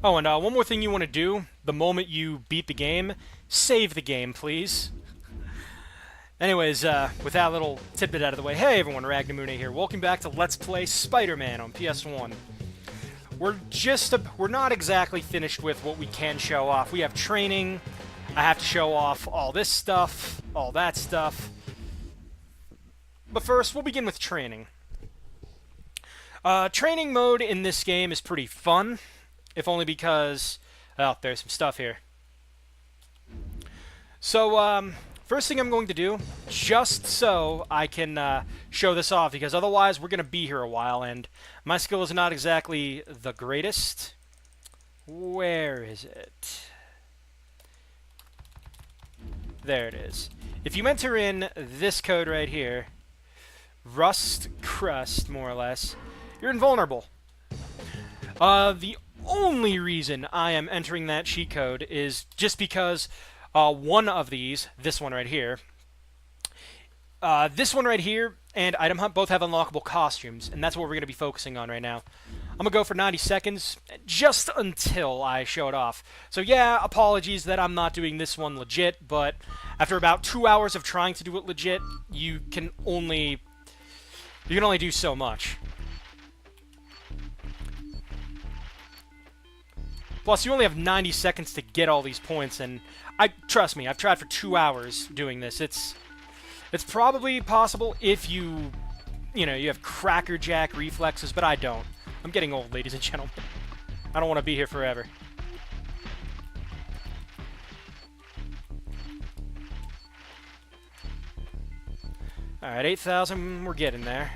Oh, and one more thing you want to do the moment you beat the game, save the game, please. Anyways, with that little tidbit out of the way, hey everyone, Ragnamune here. Welcome back to Let's Play Spider-Man on PS1. We're not exactly finished with what we can show off. We have training. I have to show off all this stuff, all that stuff. But first, we'll begin with training. Training mode in this game is pretty fun, if only because, oh, there's some stuff here. So, first thing I'm going to do, just so I can show this off, because otherwise we're going to be here a while, and my skill is not exactly the greatest. Where is it? There it is. If you enter in this code right here, Rust Crust, more or less, you're invulnerable. The only reason I am entering that cheat code is just because one of these, this one right here, and Item Hunt both have unlockable costumes, and that's what we're going to be focusing on right now. I'm going to go for 90 seconds, just until I show it off. So yeah, apologies that I'm not doing this one legit, but after about 2 hours of trying to do it legit, you can only do so much. Plus, you only have 90 seconds to get all these points, and trust me, I've tried for 2 hours doing this. It's probably possible if you have crackerjack reflexes, but I don't. I'm getting old, ladies and gentlemen. I don't want to be here forever. Alright, 8,000, we're getting there.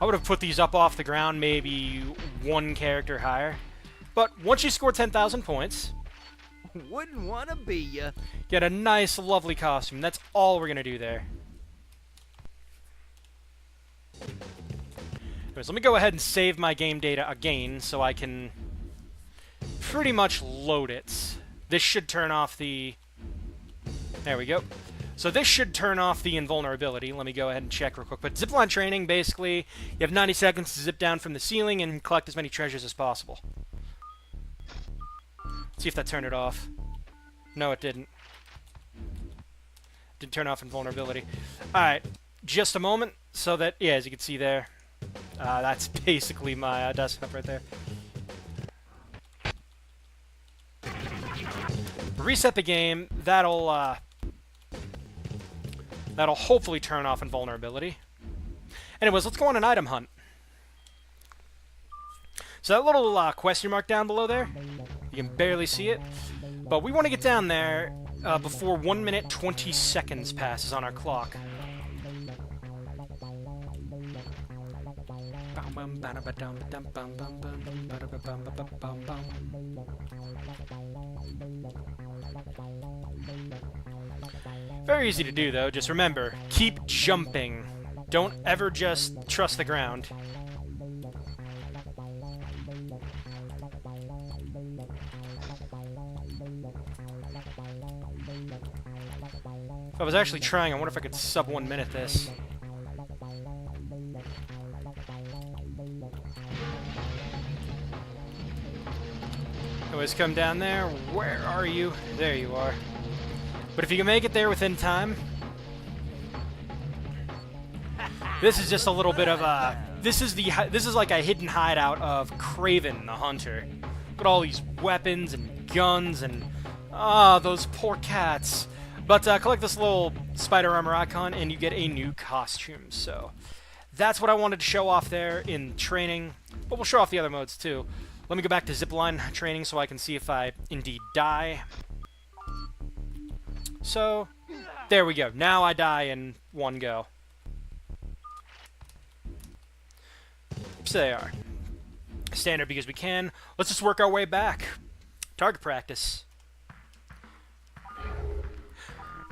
I would have put these up off the ground maybe one character higher. But once you score 10,000 points, wouldn't want to be ya. Get a nice, lovely costume. That's all we're going to do there. Anyways, let me go ahead and save my game data again so I can pretty much load it. This should turn off the... There we go. So this should turn off the invulnerability. Let me go ahead and check real quick. But Zipline Training, basically, you have 90 seconds to zip down from the ceiling and collect as many treasures as possible. Let's see if that turned it off. No, it didn't. Didn't turn off invulnerability. Alright, just a moment, so that, yeah, as you can see there, that's basically my desktop right there. Reset the game. That'll hopefully turn off invulnerability. Anyways, let's go on an item hunt. So that little question mark down below there, you can barely see it, but we want to get down there before 1 minute 20 seconds passes on our clock. Very easy to do, though. Just remember, keep jumping. Don't ever just trust the ground. If I was actually trying, I wonder if I could sub 1 minute this. Anyways, come down there. Where are you? There you are. But if you can make it there within time, this is just a little bit of a... This is like a hidden hideout of Kraven the Hunter. Look at all these weapons and guns and... those poor cats. But collect this little spider armor icon and you get a new costume. So that's what I wanted to show off there in training. But we'll show off the other modes too. Let me go back to Zipline Training so I can see if I indeed die. So, there we go. Now I die in one go. So they are. Standard because we can. Let's just work our way back. Target practice.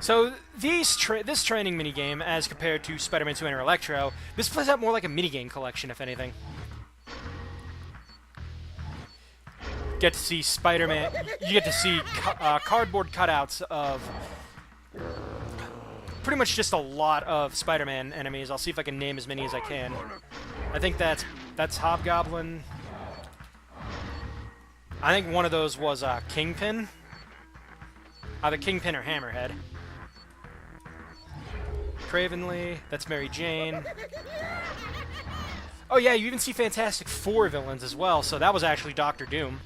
So, this training minigame, as compared to Spider-Man 2 Enter Electro, this plays out more like a minigame collection, if anything. Get to see Spider-Man... You get to see cardboard cutouts of... pretty much just a lot of Spider-Man enemies. I'll see if I can name as many as I can. I think that's Hobgoblin. I think one of those was Kingpin. Either Kingpin or Hammerhead. Kraven, that's Mary Jane. Oh yeah, you even see Fantastic Four villains as well, so that was actually Doctor Doom.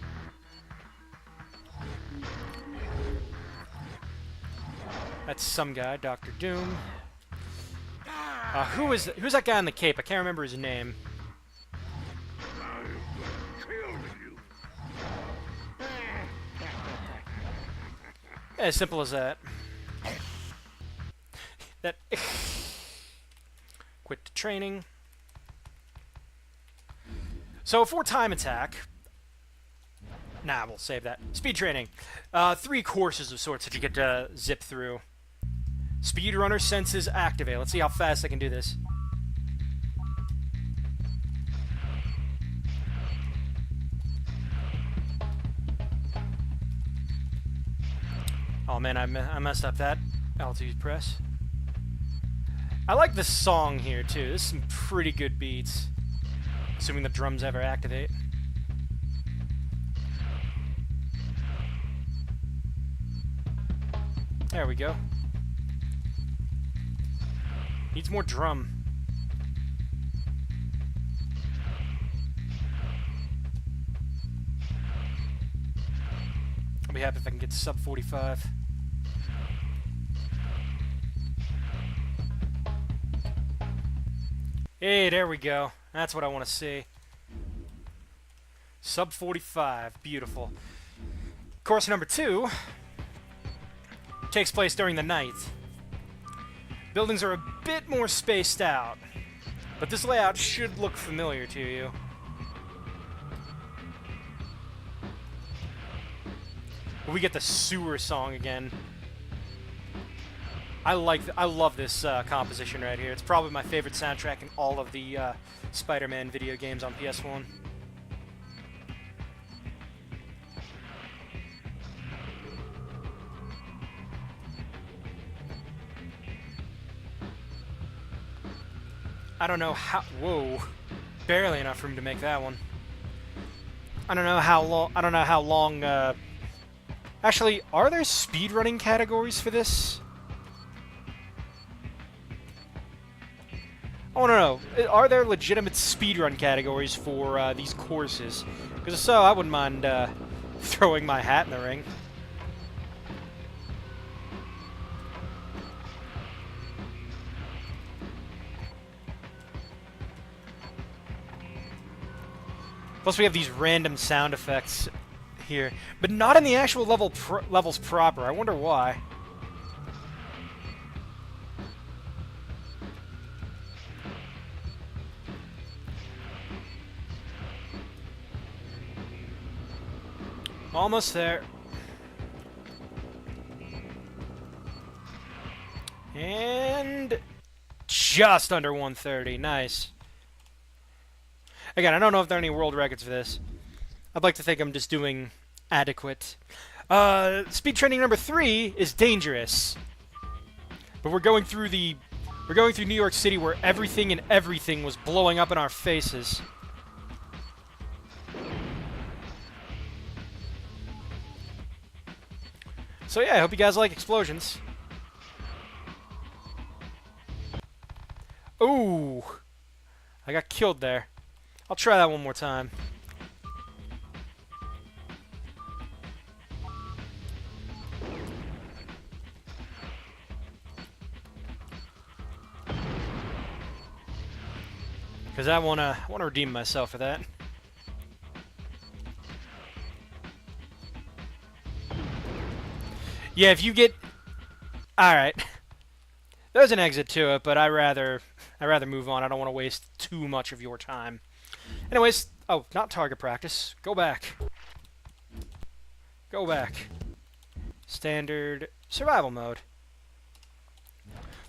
That's some guy, Doctor Doom. Who's that guy in the cape? I can't remember his name. Yeah, as simple as that. That quit training. So for time attack, nah, we'll save that. Speed training, 3 courses of sorts that you get to zip through. Speedrunner senses activate. Let's see how fast I can do this. Oh man, I messed up that altitude press. I like this song here too. There's some pretty good beats. Assuming the drums ever activate. There we go. Needs more drum. I'll be happy if I can get sub 45. Hey, there we go. That's what I want to see. Sub 45. Beautiful. Course number 2 takes place during the night. Buildings are a bit more spaced out, but this layout should look familiar to you. We get the sewer song again. I love this composition right here. It's probably my favorite soundtrack in all of the Spider-Man video games on PS1. I don't know how. Whoa, barely enough room to make that one. I don't know how long. Actually, are there speedrunning categories for this? I want to know. Are there legitimate speedrun categories for these courses? Because if so, I wouldn't mind throwing my hat in the ring. Plus we have these random sound effects here, but not in the actual levels proper. I wonder why. Almost there. And just under 130. Nice. Again, I don't know if there are any world records for this. I'd like to think I'm just doing adequate. Speed training number 3 is dangerous. But we're going through New York City where everything and everything was blowing up in our faces. So yeah, I hope you guys like explosions. Ooh, I got killed there. I'll try that one more time. Because I wanna redeem myself for that. Yeah, if you get... Alright. There's an exit to it, but I'd rather move on. I don't want to waste too much of your time. Anyways, oh, not target practice. Go back. Go back. Standard survival mode.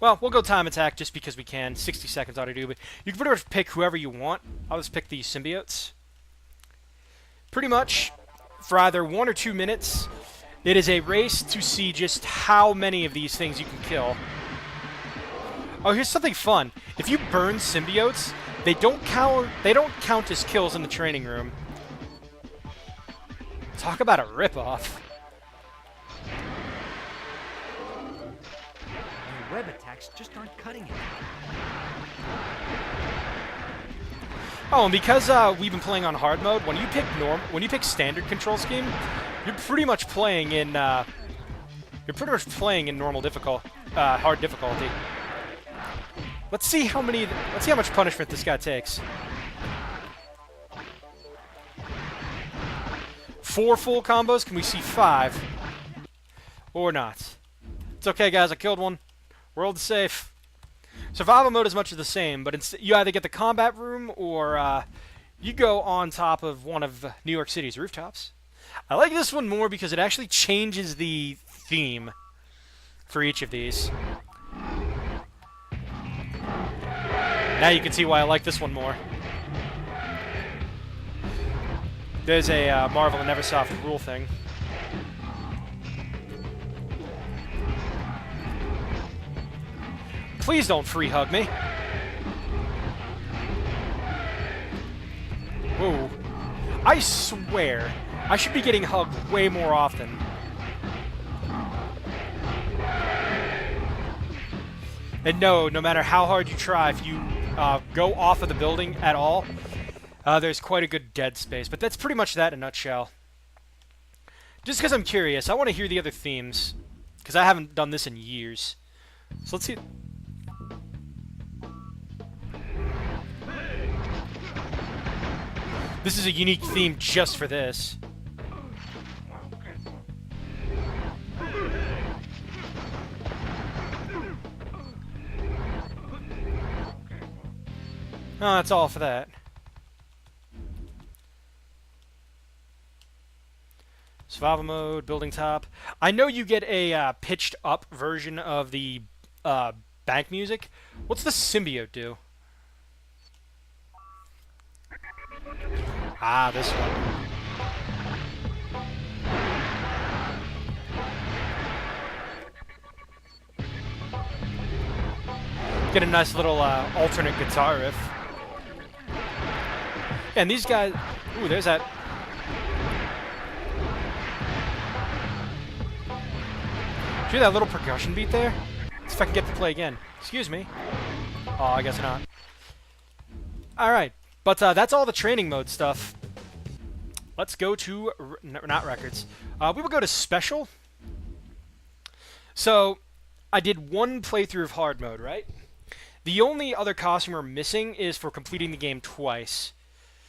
Well, we'll go time attack just because we can. 60 seconds ought to do, but you can pretty much pick whoever you want. I'll just pick these symbiotes. Pretty much, for either 1 or 2 minutes, it is a race to see just how many of these things you can kill. Oh, here's something fun. If you burn symbiotes, They don't count as kills in the training room. Talk about a ripoff. Your web attacks just aren't cutting it. Oh, and because we've been playing on hard mode, when you pick standard control scheme, you're pretty much playing in normal hard difficulty. Let's see how much punishment this guy takes. 4 full combos. Can we see 5? Or not? It's okay, guys. I killed one. World is safe. Survival mode is much of the same, but you either get the combat room or you go on top of one of New York City's rooftops. I like this one more because it actually changes the theme for each of these. Now you can see why I like this one more. There's a Marvel and Neversoft rule thing. Please don't free hug me. Whoa. I swear, I should be getting hugged way more often. And no matter how hard you try, if you go off of the building at all, there's quite a good dead space. But that's pretty much that in a nutshell. Just because I'm curious, I want to hear the other themes, because I haven't done this in years. So let's see. This is a unique theme just for this. Oh, that's all for that. Survival mode, building top. I know you get a pitched up version of the bank music. What's the symbiote do? Ah, this one. Get a nice little alternate guitar riff. And these guys... Ooh, there's that... Did you hear that little percussion beat there? Let's see if I can get to play again. Excuse me. Oh, I guess not. Alright. But that's all the training mode stuff. Let's go to... not records. We will go to special. So, I did one playthrough of hard mode, right? The only other costume we're missing is for completing the game twice.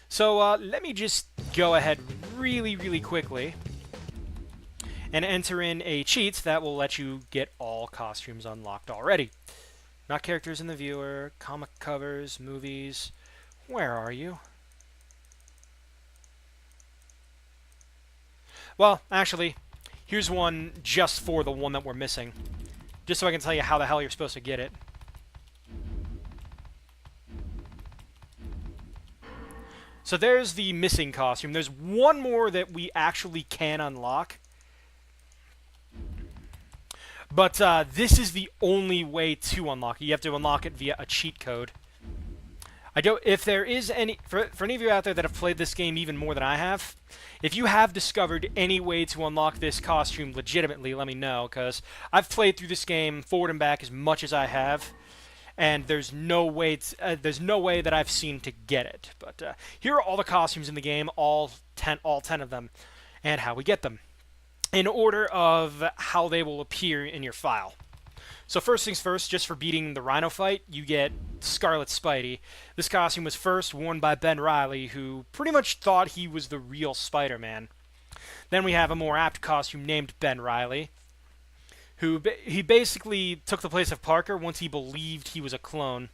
So, let me just go ahead really quickly and enter in a cheat that will let you get all costumes unlocked already. Not characters in the viewer, comic covers, movies... Where are you? Well, actually, here's one just for the one that we're missing. Just so I can tell you how the hell you're supposed to get it. So there's the missing costume. There's one more that we actually can unlock. But this is the only way to unlock it. You have to unlock it via a cheat code. If there is any, for any of you out there that have played this game even more than I have, if you have discovered any way to unlock this costume legitimately, let me know, because I've played through this game forward and back as much as I have, and there's no way that I've seen to get it. But here are all the costumes in the game, all 10 of them, and how we get them, in order of how they will appear in your file. So first things first, just for beating the Rhino fight, you get Scarlet Spidey. This costume was first worn by Ben Reilly, who pretty much thought he was the real Spider-Man. Then we have a more apt costume named Ben Reilly, who he basically took the place of Parker once he believed he was a clone.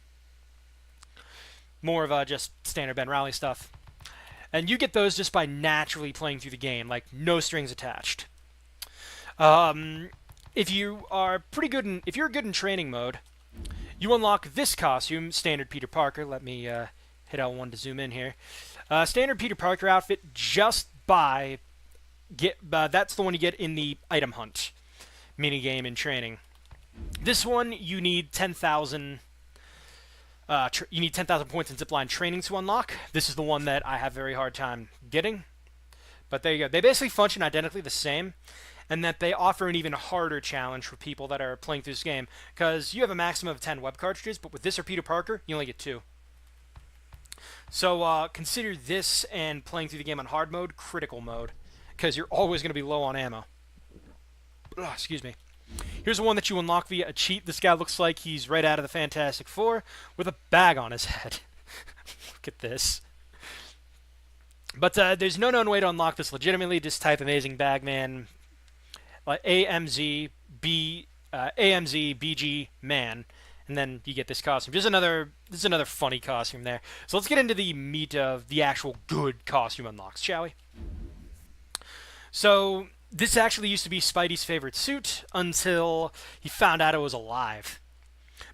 More of just standard Ben Reilly stuff. And you get those just by naturally playing through the game, like no strings attached. If you are if you're good in training mode, you unlock this costume, standard Peter Parker. Let me hit L1 to zoom in here. Standard Peter Parker outfit just by that's the one you get in the item hunt minigame in training. This one you need 10,000 You need 10,000 points in Zipline Training to unlock. This is the one that I have a very hard time getting. But there you go. They basically function identically the same, and that they offer an even harder challenge for people that are playing through this game, because you have a maximum of 10 web cartridges, but with this or Peter Parker, you only get 2. So consider this and playing through the game on hard mode, critical mode, because you're always going to be low on ammo. Ugh, excuse me. Here's the one that you unlock via a cheat. This guy looks like he's right out of the Fantastic Four with a bag on his head. Look at this. But there's no known way to unlock this legitimately. Just type Amazing Bagman, AMZ BG Man, and then you get this costume. This is another funny costume there. So let's get into the meat of the actual good costume unlocks, shall we? So this actually used to be Spidey's favorite suit until he found out it was alive.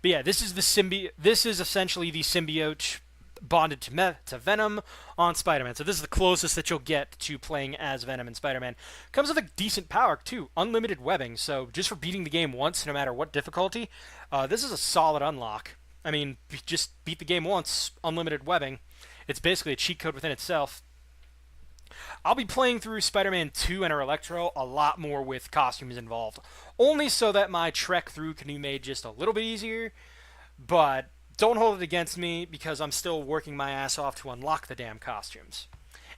But yeah, this is essentially the symbiote bonded to Venom on Spider-Man. So this is the closest that you'll get to playing as Venom and Spider-Man. Comes with a decent power too, unlimited webbing. So just for beating the game once, no matter what difficulty, this is a solid unlock. I mean, just beat the game once, unlimited webbing. It's basically a cheat code within itself. I'll be playing through Spider-Man 2 and Electro a lot more with costumes involved, only so that my trek through can be made just a little bit easier, but don't hold it against me because I'm still working my ass off to unlock the damn costumes.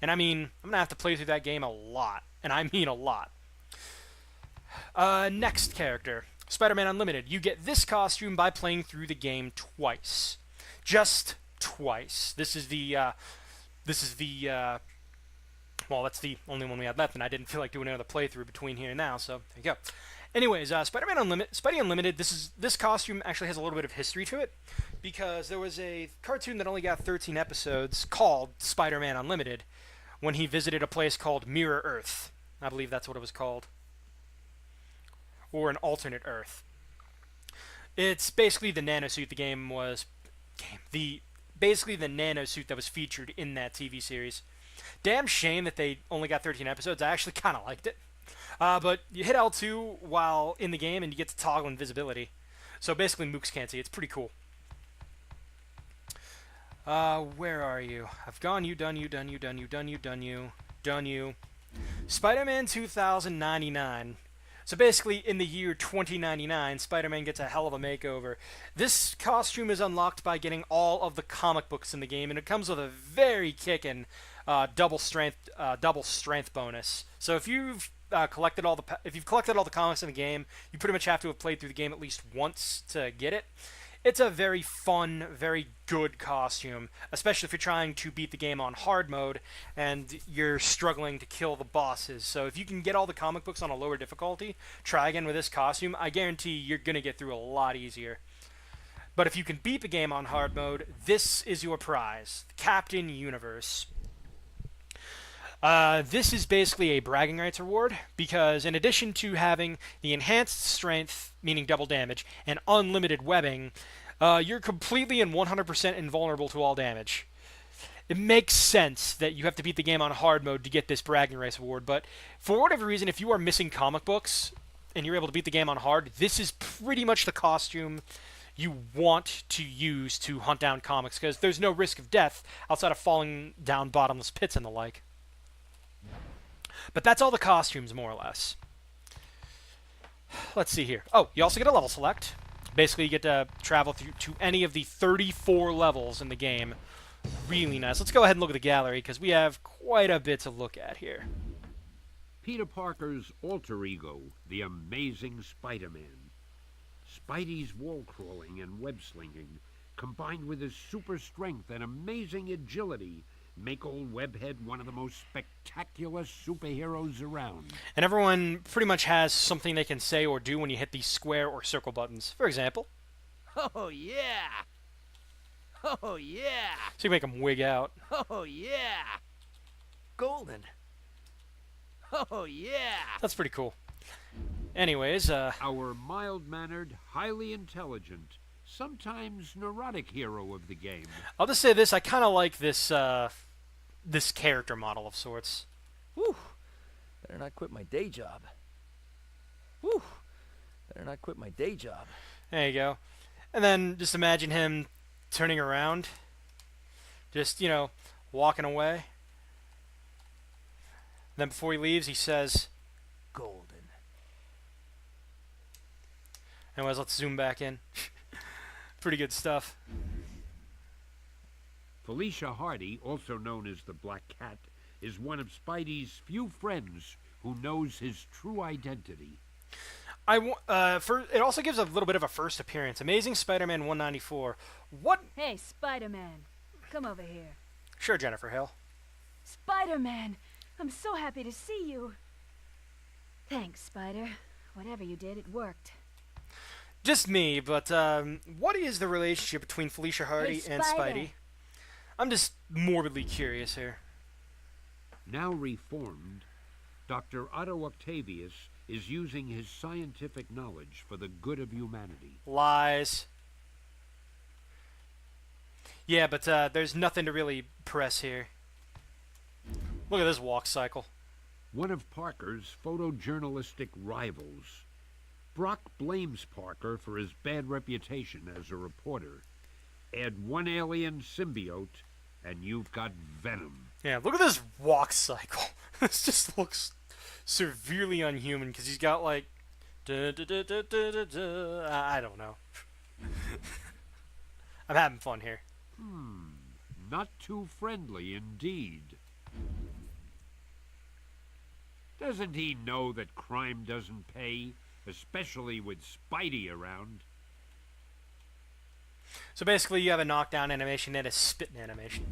And I mean, I'm going to have to play through that game a lot, and I mean a lot. Next character, Spider-Man Unlimited. You get this costume by playing through the game twice. Just twice. This is the well, that's the only one we had left, and I didn't feel like doing another playthrough between here and now, so there you go. Anyways, Spidey Unlimited, this costume actually has a little bit of history to it, because there was a cartoon that only got 13 episodes called Spider-Man Unlimited when he visited a place called Mirror Earth. I believe that's what it was called. Or an alternate Earth. It's basically the nanosuit basically the nanosuit that was featured in that TV series. Damn shame that they only got 13 episodes. I actually kind of liked it. But you hit L2 while in the game, and you get to toggle invisibility. So basically, mooks can't see. It's pretty cool. Where are you? I've done you. Spider-Man 2099. So basically, in the year 2099, Spider-Man gets a hell of a makeover. This costume is unlocked by getting all of the comic books in the game, and it comes with a very kickin' double strength bonus. So if you've collected all the comics in the game, you pretty much have to have played through the game at least once to get it. It's a very fun, very good costume, especially if you're trying to beat the game on hard mode and you're struggling to kill the bosses. So if you can get all the comic books on a lower difficulty, try again with this costume. I guarantee you're going to get through a lot easier. But if you can beat the game on hard mode, this is your prize, Captain Universe. This is basically a bragging rights reward, because in addition to having the enhanced strength, meaning double damage, and unlimited webbing, you're completely and 100% invulnerable to all damage. It makes sense that you have to beat the game on hard mode to get this bragging rights reward, but for whatever reason, if you are missing comic books and you're able to beat the game on hard, this is pretty much the costume you want to use to hunt down comics, because there's no risk of death outside of falling down bottomless pits and the like. But that's all the costumes, more or less. Let's see here. Oh, you also get a level select. Basically, you get to travel through to any of the 34 levels in the game. Really nice. Let's go ahead and look at the gallery, because we have quite a bit to look at here. Peter Parker's alter ego, the Amazing Spider-Man. Spidey's wall-crawling and web-slinging, combined with his super strength and amazing agility, make old Webhead one of the most spectacular superheroes around. And everyone pretty much has something they can say or do when you hit these square or circle buttons. For example, Oh, yeah! Oh, yeah! so you make them wig out. Oh, yeah! Golden! Oh, yeah! That's pretty cool. Anyways, Our mild-mannered, highly intelligent, sometimes neurotic hero of the game. I'll just say this: I kind of like this this character model of sorts. Whew. Better not quit my day job. Whew. Better not quit my day job. There you go. And then just imagine him turning around. Just, you know, walking away. Then before he leaves, he says, Golden. anyways, let's zoom back in. Pretty good stuff. Felicia Hardy, also known as the Black Cat, is one of Spidey's few friends who knows his true identity. It also gives a little bit of a first appearance. Amazing Spider-Man 194. What? Hey, Spider-Man. Come over here. Sure, Jennifer Hill. Spider-Man! I'm so happy to see you. Thanks, Spider. Whatever you did, it worked. Just me, but what is the relationship between Felicia Hardy Hey, and Spider. Spidey? I'm just morbidly curious here. Now reformed, Dr. Otto Octavius is using his scientific knowledge for the good of humanity. Lies. Yeah, but there's nothing to really press here. Look at this walk cycle. One of Parker's photojournalistic rivals. Brock blames Parker for his bad reputation as a reporter. Add one alien symbiote, and you've got Venom. Yeah, look at this walk cycle. This just looks severely unhuman because he's got like, I don't know. I'm having fun here. Not too friendly indeed. Doesn't he know that crime doesn't pay, especially with Spidey around? So basically, you have a knockdown animation and a spitting animation.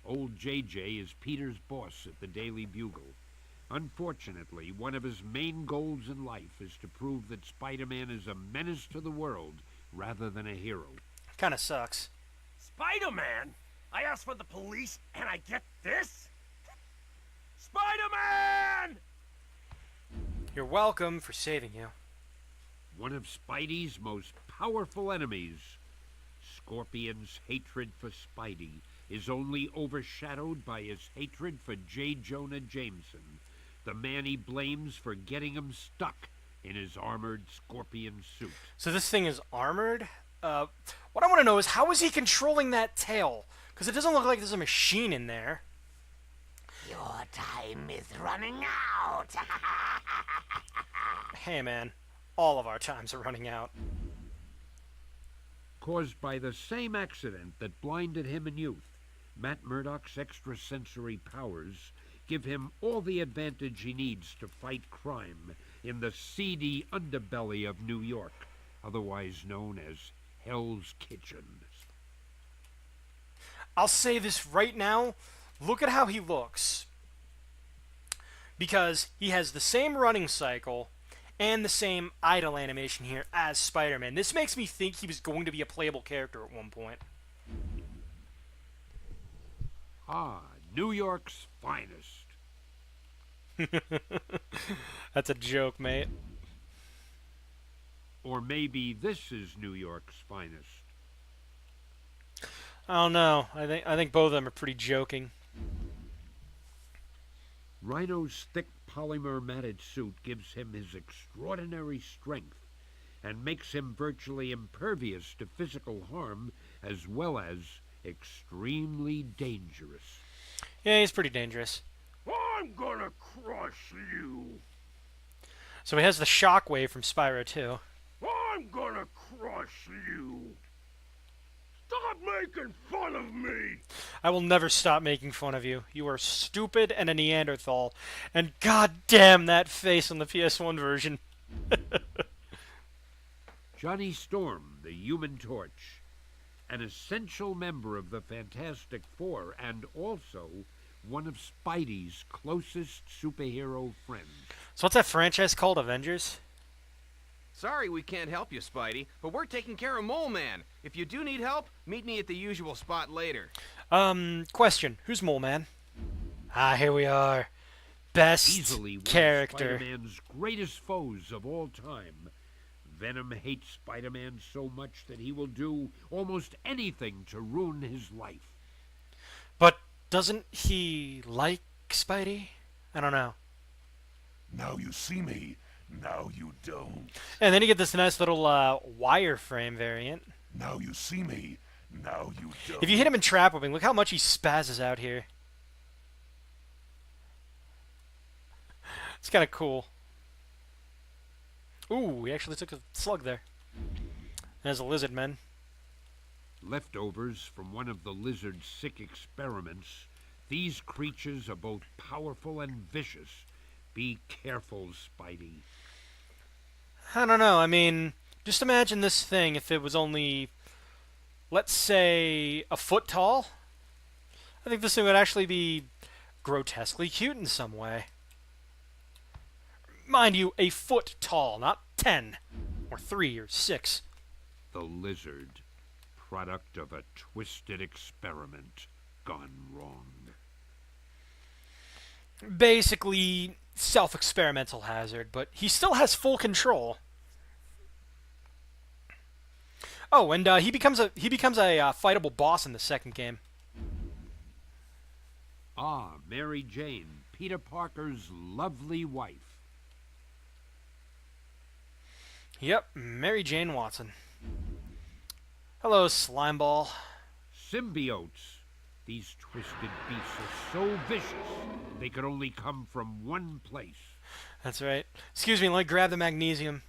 Old JJ is Peter's boss at the Daily Bugle. Unfortunately, one of his main goals in life is to prove that Spider-Man is a menace to the world rather than a hero. Kinda sucks. Spider-Man? I asked for the police and I get this? Spider-Man! You're welcome for saving you. One of Spidey's most powerful enemies. Scorpion's hatred for Spidey is only overshadowed by his hatred for J. Jonah Jameson, the man he blames for getting him stuck in his armored scorpion suit. So this thing is armored? What I want to know is how is he controlling that tail? Because it doesn't look like there's a machine in there. Your time is running out. Hey man, all of our times are running out. Caused by the same accident that blinded him in youth, Matt Murdock's extrasensory powers give him all the advantage he needs to fight crime in the seedy underbelly of New York, otherwise known as Hell's Kitchen. I'll say this right now. Look at how he looks. Because he has the same running cycle and the same idle animation here as Spider-Man. This makes me think he was going to be a playable character at one point. Ah, New York's finest. That's a joke, mate. Or maybe this is New York's finest. I don't know. I think both of them are pretty joking. Rhino's thick polymer matted suit gives him his extraordinary strength and makes him virtually impervious to physical harm as well as extremely dangerous. Yeah, he's pretty dangerous. I'm gonna crush you. So he has the shockwave from Spyro too. I'm gonna crush you. Stop making fun of me. I will never stop making fun of you. You are stupid and a Neanderthal. And goddamn that face on the PS1 version. Johnny Storm, the Human Torch, an essential member of the Fantastic Four and also one of Spidey's closest superhero friends. So what's that franchise called? Avengers? Sorry we can't help you, Spidey, but we're taking care of Mole Man. If you do need help, meet me at the usual spot later. Question. Who's Mole Man? Ah, here we are. Best Easily one character. of Spider-Man's greatest foes of all time. Venom hates Spider-Man so much that he will do almost anything to ruin his life. But doesn't he like Spidey? I don't know. Now you see me. Now you don't. And then you get this nice little wireframe variant. Now you see me. Now you don't. If you hit him in trap whipping, look how much he spazzes out here. It's kind of cool. Ooh, he actually took a slug there. There's a lizard man. Leftovers from one of the lizard's sick experiments, these creatures are both powerful and vicious. Be careful, Spidey. I don't know, I mean, just imagine this thing if it was only, let's say, a foot tall. I think this thing would actually be grotesquely cute in some way. Mind you, a foot tall, not 10, or 3, or 6. The lizard, product of a twisted experiment gone wrong. Basically, self-experimental hazard, but he still has full control. Oh, and he becomes a fightable boss in the second game. Ah, Mary Jane, Peter Parker's lovely wife. Yep, Mary Jane Watson. Hello, Slimeball. Symbiotes. These twisted beasts are so vicious, they could only come from one place. That's right. Excuse me, let me grab the magnesium.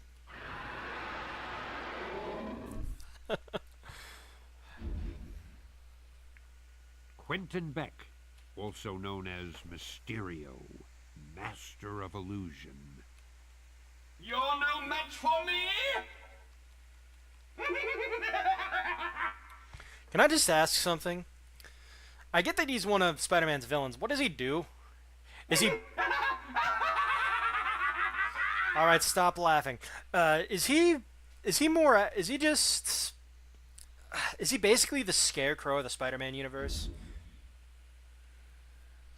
Quentin Beck, also known as Mysterio, Master of Illusion. You're no match for me? Can I just ask something? I get that he's one of Spider-Man's villains. What does he do? Is he... Alright, stop laughing. Is he more... Is he just... Is he basically the Scarecrow of the Spider-Man universe?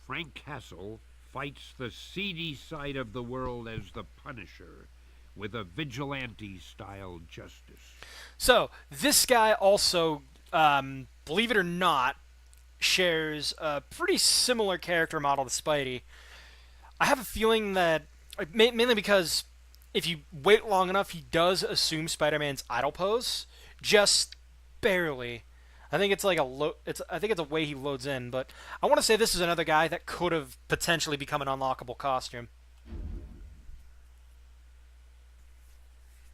Frank Castle fights the seedy side of the world as the Punisher, with a vigilante-style justice. So, this guy also, believe it or not, shares a pretty similar character model to Spidey. I have a feeling that, mainly because if you wait long enough, he does assume Spider-Man's idle pose, just barely. I think it's like I think it's a way he loads in, but I want to say this is another guy that could have potentially become an unlockable costume.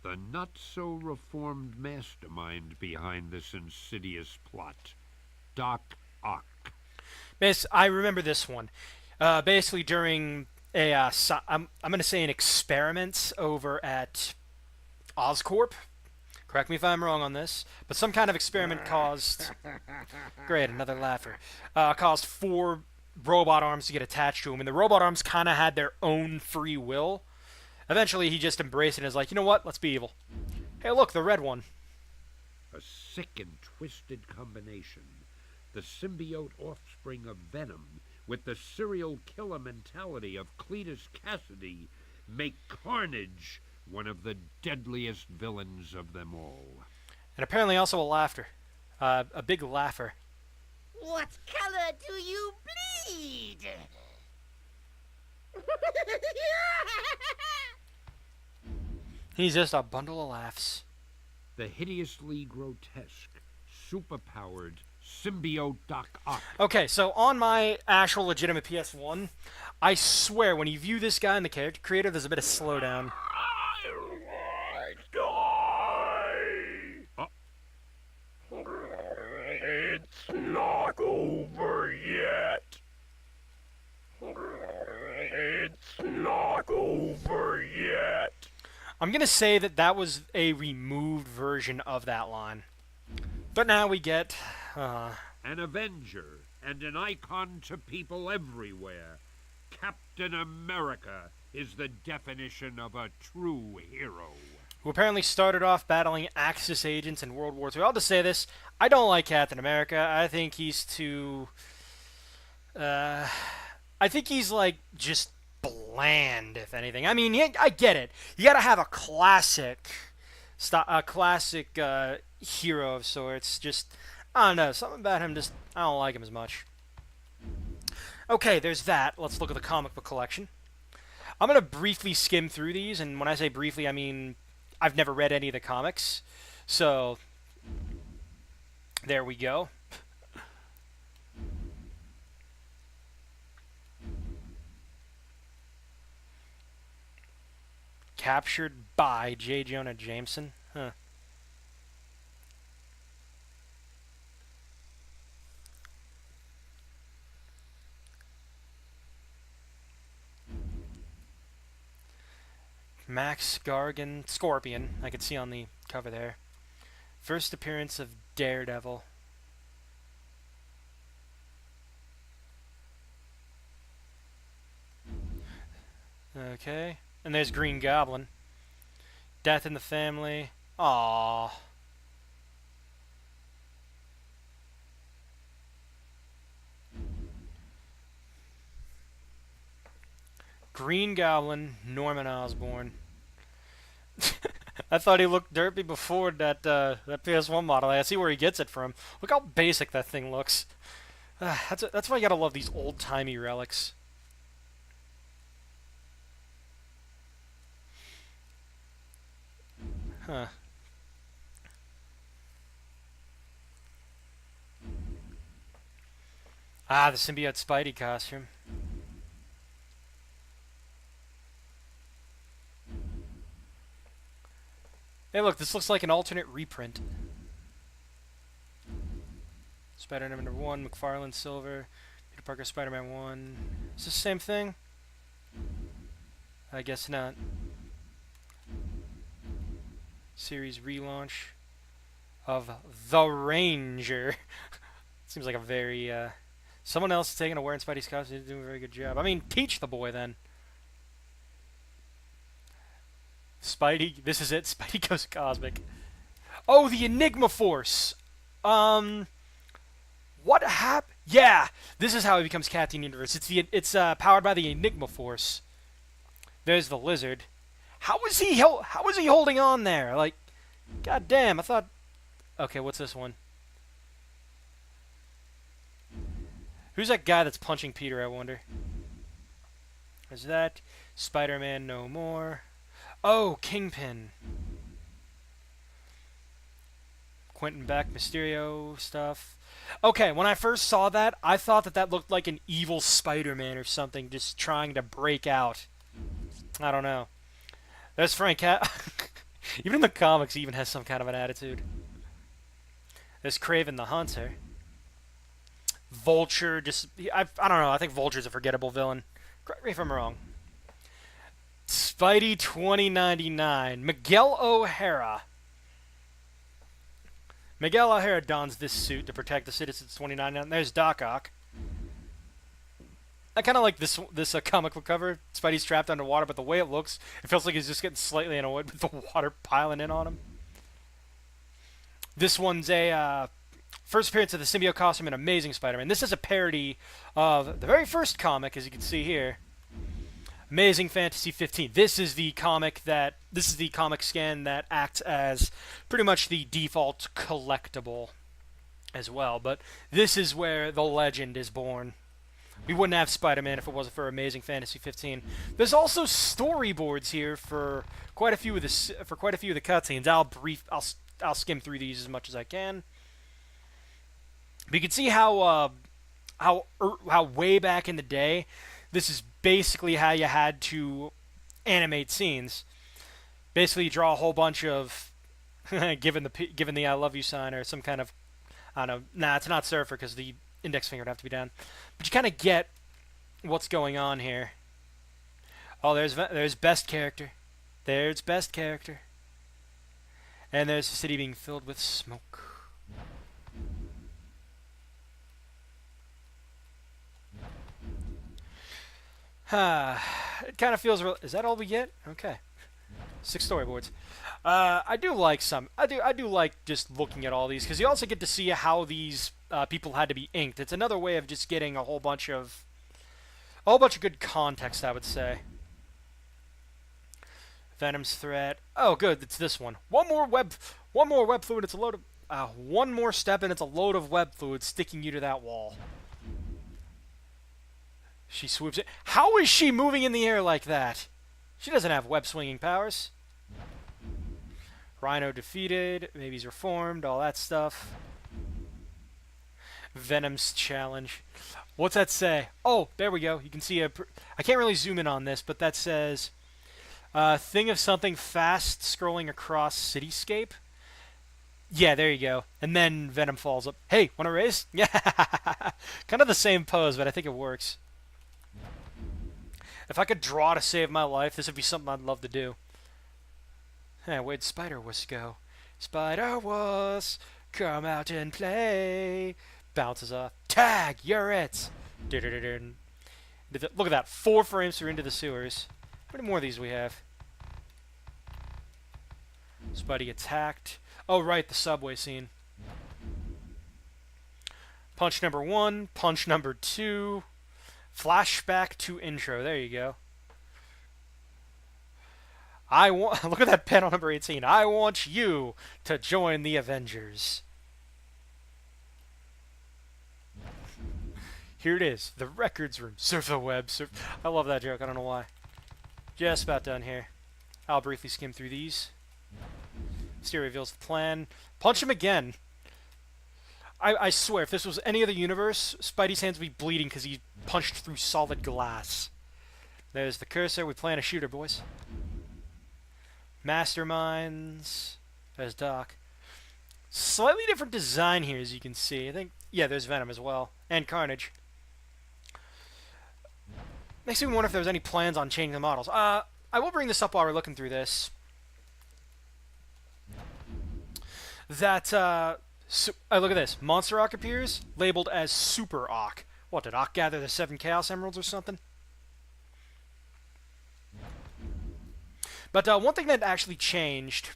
The not-so-reformed mastermind behind this insidious plot, Doc Ock. I remember this one. Basically, during a I'm going to say an experiment over at Oscorp. Correct me if I'm wrong on this, but some kind of experiment caused... Great, another laugher. Caused 4 robot arms to get attached to him, and the robot arms kind of had their own free will. Eventually, he just embraced it and is like, you know what? Let's be evil. Hey, look, the red one. A sick and twisted combination. The symbiote offspring of Venom with the serial killer mentality of Cletus Cassidy make Carnage one of the deadliest villains of them all. And apparently also a laughter. A big laugher. What color do you bleed? He's just a bundle of laughs. The hideously grotesque, superpowered symbiote Doc Ock. Okay, so on my actual legitimate PS1, I swear when you view this guy in the character creator, there's a bit of slowdown. It's not over yet. It's not over yet. I'm going to say that that was a removed version of that line. But now we get... An Avenger and an icon to people everywhere. Captain America is the definition of a true hero. who apparently started off battling Axis agents in World War II. I'll just say this. I don't like Captain America. I think he's too... I think he's, like, just bland, if anything. I mean, I get it. You gotta have a classic... hero of sorts. Just, I don't know. Something about him just... I don't like him as much. Okay, there's that. Let's look at the comic book collection. I'm going to briefly skim through these, and when I say briefly, I mean I've never read any of the comics. So, There we go. Captured by J. Jonah Jameson. Huh. Max Gargan Scorpion, I could see on the cover there. First appearance of Daredevil. Okay. And there's Green Goblin. Death in the family. Aww. Green Goblin, Norman Osborn. I thought he looked derpy before that that PS1 model. I see where he gets it from. Look how basic that thing looks. That's why you gotta love these old-timey relics. Huh. Ah, the symbiote Spidey costume. Hey, look, this looks like an alternate reprint. Spider-Man #1, McFarlane Silver, Peter Parker Spider-Man 1. Is this the same thing? I guess not. Series relaunch of The Ranger. Seems like a very, someone else is taking a wearing Spidey's costume. He's doing a very good job. I mean, teach the boy then. Spidey, this is it. Spidey goes cosmic. Oh, the Enigma Force. What happened? Yeah, this is how he becomes Captain Universe. It's powered by the Enigma Force. There's the lizard. How was he holding on there? Like, god damn, I thought. Okay, what's this one? Who's that guy that's punching Peter, I wonder? Is that Spider-Man No More? Oh, Kingpin. Quentin Beck, Mysterio stuff. Okay, when I first saw that, I thought that looked like an evil Spider-Man or something just trying to break out. I don't know. There's Frank even in the comics, he even has some kind of an attitude. There's Kraven the Hunter. Vulture, I don't know, I think Vulture's a forgettable villain. Correct me if I'm wrong. Spidey 2099. Miguel O'Hara. Miguel O'Hara dons this suit to protect the citizens 2099. There's Doc Ock. I kind of like this comic book cover. Spidey's trapped underwater, but the way it looks, it feels like he's just getting slightly annoyed with the water piling in on him. This one's a first appearance of the symbiote costume in Amazing Spider-Man. This is a parody of the very first comic, as you can see here. Amazing Fantasy 15. This is the comic scan that acts as pretty much the default collectible as well. But this is where the legend is born. We wouldn't have Spider-Man if it wasn't for Amazing Fantasy 15. There's also storyboards here for quite a few of the cutscenes. I'll skim through these as much as I can. But you can see how way back in the day, this is basically how you had to animate scenes. Basically, you draw a whole bunch of given the I love you sign or some kind of, I don't know. Nah, it's not surfer because the index finger would have to be down. But you kind of get what's going on here. Oh, there's best character. There's best character. And there's the city being filled with smoke. It kind of feels real. Is that all we get? Okay. 6 storyboards. I do like just looking at all these because you also get to see how these people had to be inked. It's another way of just getting a whole bunch of good context, I would say. Venom's threat. Oh, good. It's this one. One more web fluid. It's a load of one more step, and it's a load of web fluid sticking you to that wall. She swoops it. How is she moving in the air like that? She doesn't have web-swinging powers. Rhino defeated. Maybe he's reformed. All that stuff. Venom's challenge. What's that say? Oh, there we go. You can see I can't really zoom in on this, but that says thing of something fast scrolling across cityscape. Yeah, there you go. And then Venom falls up. Hey, wanna race? Yeah, kind of the same pose, but I think it works. If I could draw to save my life, this would be something I'd love to do. Hey, where'd Spider-Wuss go? Spider-Wuss, come out and play. Bounces off. Tag, you're it. Look at that. 4 frames through Into the Sewers. How many more of these we have? Spidey attacked. Oh, right, the subway scene. Punch number 1, punch number 2. Flashback to intro. There you go. Look at that panel number 18. I want you to join the Avengers. Here it is. The records room. Surf the web. I love that joke. I don't know why. Just about done here. I'll briefly skim through these. Mysterio reveals the plan. Punch him again. I swear, if this was any other universe, Spidey's hands would be bleeding because he punched through solid glass. There's the cursor. We plan a shooter, boys. Masterminds. There's Doc. Slightly different design here, as you can see. I think, yeah, there's Venom as well. And Carnage. Makes me wonder if there's any plans on changing the models. I will bring this up while we're looking through this. That, look at this. Monster Ock appears, labeled as Super Ock. What, did Ock gather the 7 Chaos Emeralds or something? But one thing that actually changed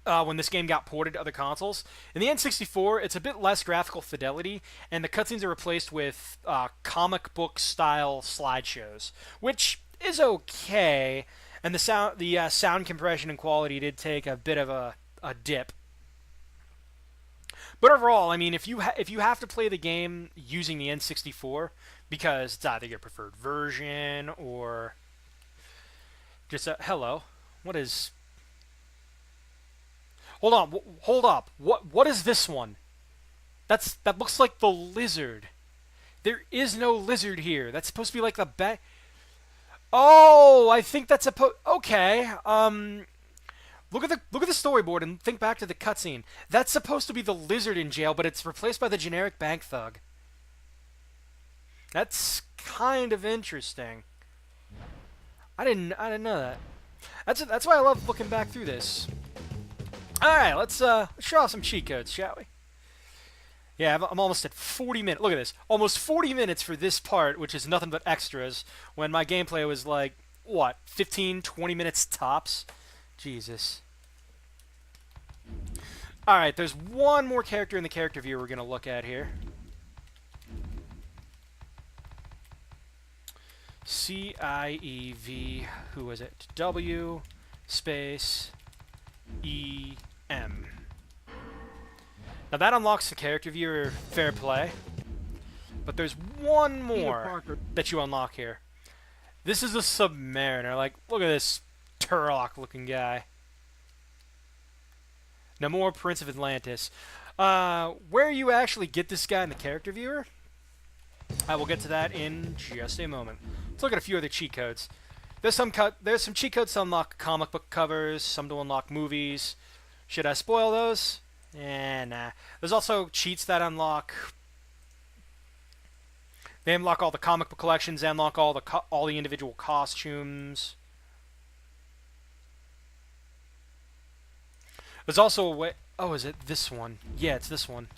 when this game got ported to other consoles, in the N64, it's a bit less graphical fidelity, and the cutscenes are replaced with comic book style slideshows, which is okay. And the sound compression and quality did take a bit of a dip. But overall, I mean, if you have to play the game using the N64 because it's either your preferred version or just hello, what is? Hold on, hold up. What is this one? That looks like the lizard. There is no lizard here. That's supposed to be like the back. Oh, I think that's okay. Look at the storyboard and think back to the cutscene. That's supposed to be the lizard in jail, but it's replaced by the generic bank thug. That's kind of interesting. I didn't know that. That's why I love looking back through this. All right, let's show off some cheat codes, shall we? Yeah, I'm almost at 40 minutes. Look at this. Almost 40 minutes for this part, which is nothing but extras, when my gameplay was like, what, 15, 20 minutes tops? Jesus. Alright, there's one more character in the character view we're going to look at here. C-I-E-V, who is it? W space E-M. Now that unlocks the character viewer, fair play. But there's one more that you unlock here. This is the Submariner. Like, look at this Turlock looking guy. Namor, Prince of Atlantis. Where you actually get this guy in the character viewer, I will get to that in just a moment. Let's look at a few other cheat codes. There's some cheat codes to unlock comic book covers, some to unlock movies. Should I spoil those? Nah. There's also cheats that unlock. They unlock all the comic book collections. They unlock all the individual costumes. There's also a way. Oh, is it this one? Yeah, it's this one.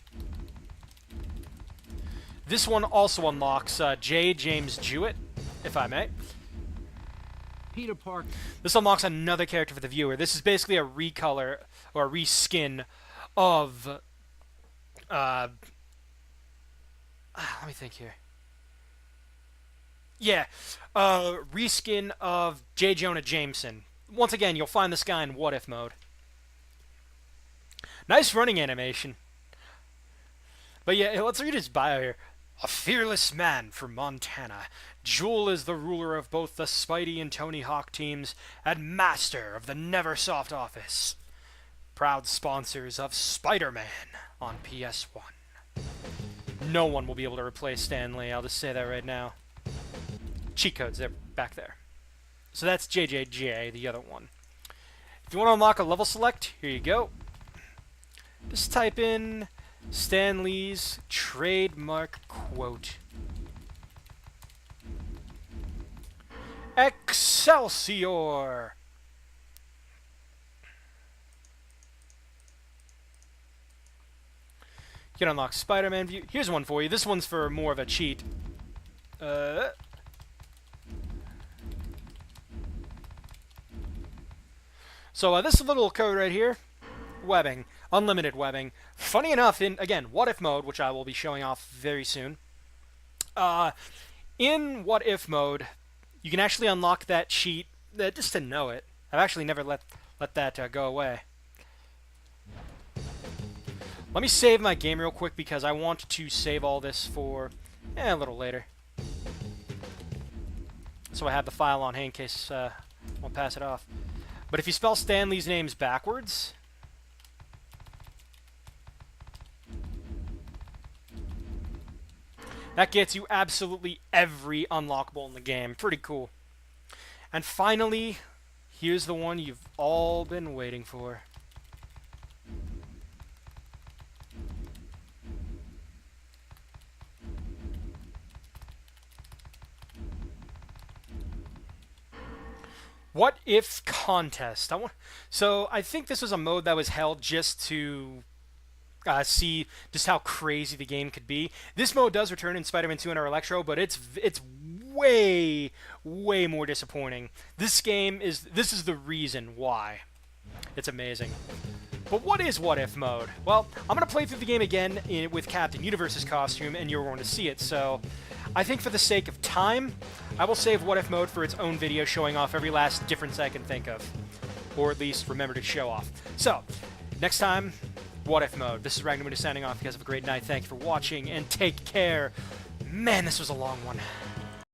This one also unlocks J. James Jewett, if I may. Peter Parker. This unlocks another character for the viewer. This is basically a recolor or a reskin of. Let me think here. Yeah, reskin of J. Jonah Jameson. Once again, you'll find this guy in What If mode. Nice running animation. But yeah, let's read his bio here. A fearless man from Montana, Jewel is the ruler of both the Spidey and Tony Hawk teams and master of the Neversoft office. Proud sponsors of Spider-Man on PS1. No one will be able to replace Stan Lee. I'll just say that right now. Cheat codes, they're back there. So that's JJJ, the other one. If you want to unlock a level select, here you go. Just type in Stan Lee's trademark quote. Excelsior! You can unlock Spider-Man view. Here's one for you. This one's for more of a cheat. So this little code right here, webbing, unlimited webbing. Funny enough, in, again, What If mode, which I will be showing off very soon, in What If mode, you can actually unlock that cheat, just to know it. I've actually never let that go away. Let me save my game real quick because I want to save all this for a little later. So I have the file on hand in case I won't pass it off. But if you spell Stan Lee's names backwards, that gets you absolutely every unlockable in the game. Pretty cool. And finally, here's the one you've all been waiting for. What If Contest. So I think this was a mode that was held just to see just how crazy the game could be. This mode does return in Spider-Man 2 Under Electro, but it's way more disappointing. This is the reason why. It's amazing. But what is What If mode? Well, I'm going to play through the game again with Captain Universe's costume, and you're going to see it. So I think for the sake of time, I will save What If mode for its own video showing off every last difference I can think of. Or at least remember to show off. So, next time, What If mode. This is Ragnar signing off. You guys have a great night. Thank you for watching, and take care. Man, this was a long one.